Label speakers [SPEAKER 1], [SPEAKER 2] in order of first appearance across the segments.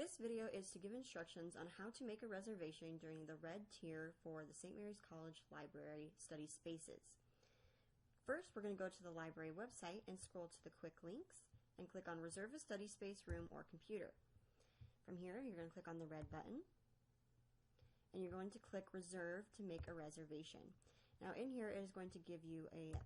[SPEAKER 1] This video is to give instructions on how to make a reservation during the red tier for the St. Mary's College Library Study Spaces. First, we're going to go to the library website and scroll to the quick links and click on Reserve a Study Space, Room, or Computer. From here, you're going to click on the red button and you're going to click Reserve to make a reservation. Now in here, it is going to give you a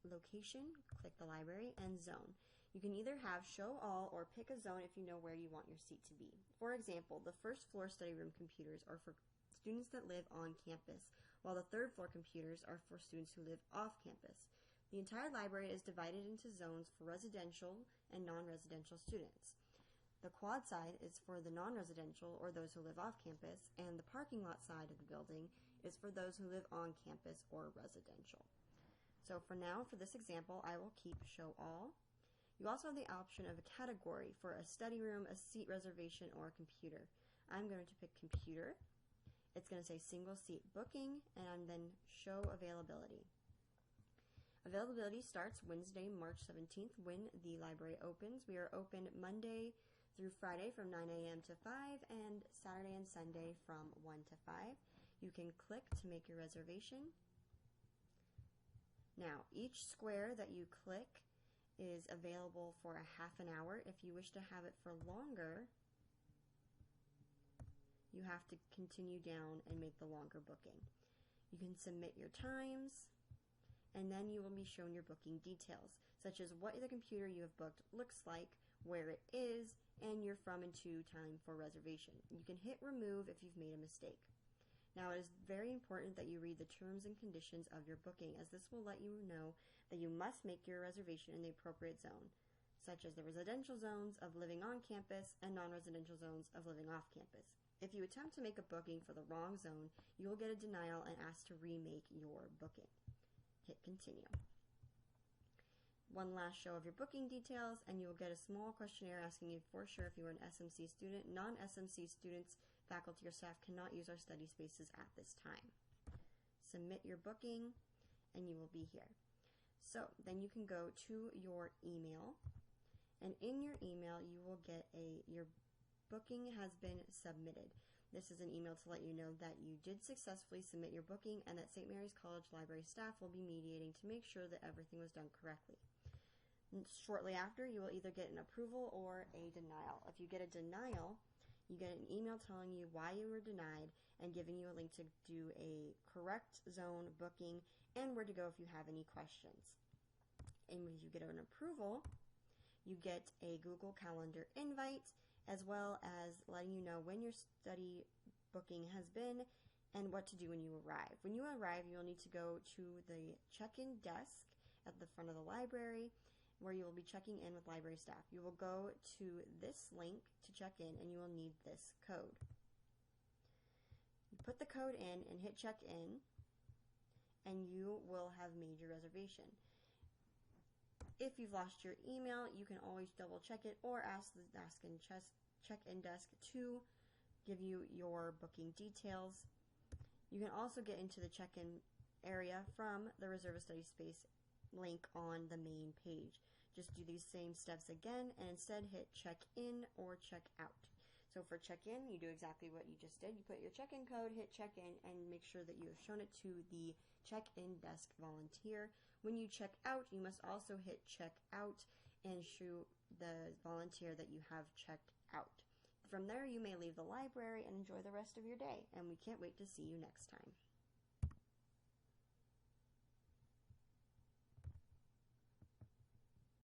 [SPEAKER 1] location, click the library, and zone. You can either have show all or pick a zone if you know where you want your seat to be. For example, the first floor study room computers are for students that live on campus, while the third floor computers are for students who live off campus. The entire library is divided into zones for residential and non-residential students. The quad side is for the non-residential or those who live off campus, and the parking lot side of the building is for those who live on campus or residential. So for now, for this example, I will keep show all. You also have the option of a category for a study room, a seat reservation, or a computer. I'm going to pick computer. It's going to say single seat booking, and then show availability. Availability starts Wednesday, March 17th when the library opens. We are open Monday through Friday from 9 a.m. to 5 and Saturday and Sunday from 1 to 5. You can click to make your reservation. Now, each square that you click is available for a half an hour. If you wish to have it for longer, you have to continue down and make the longer booking. You can submit your times, and then you will be shown your booking details, such as what the computer you have booked looks like, where it is, and your from and to time for reservation. You can hit remove if you've made a mistake. Now, it is very important that you read the terms and conditions of your booking, as this will let you know that you must make your reservation in the appropriate zone, such as the residential zones of living on campus and non-residential zones of living off campus. If you attempt to make a booking for the wrong zone, you will get a denial and asked to remake your booking. Hit continue. One last show of your booking details, and you will get a small questionnaire asking you for sure if you are an SMC student. Non-SMC students, faculty, or staff cannot use our study spaces at this time. Submit your booking, and you will be here. So then you can go to your email, and in your email you will get your booking has been submitted. This is an email to let you know that you did successfully submit your booking and that St. Mary's College Library staff will be mediating to make sure that everything was done correctly. Shortly after, you will either get an approval or a denial. If you get a denial, you get an email telling you why you were denied and giving you a link to do a correct zone booking and where to go if you have any questions. And when you get an approval, you get a Google Calendar invite, as well as letting you know when your study booking has been and what to do when you arrive. When you arrive, you'll need to go to the check-in desk at the front of the library, where you will be checking in with library staff. You will go to this link to check in, and you will need this code. You put the code in and hit check in, and you will have made your reservation. If you've lost your email, you can always double check it or ask the check-in desk to give you your booking details. You can also get into the check-in area from the Reserve a Study Space link on the main page. Just do these same steps again and instead hit check in or check out. So for check in, you do exactly what you just did. You put your check in code, hit check in, and make sure that you have shown it to the check in desk volunteer. When you check out, you must also hit check out and show the volunteer that you have checked out. From there, you may leave the library and enjoy the rest of your day, and we can't wait to see you next time.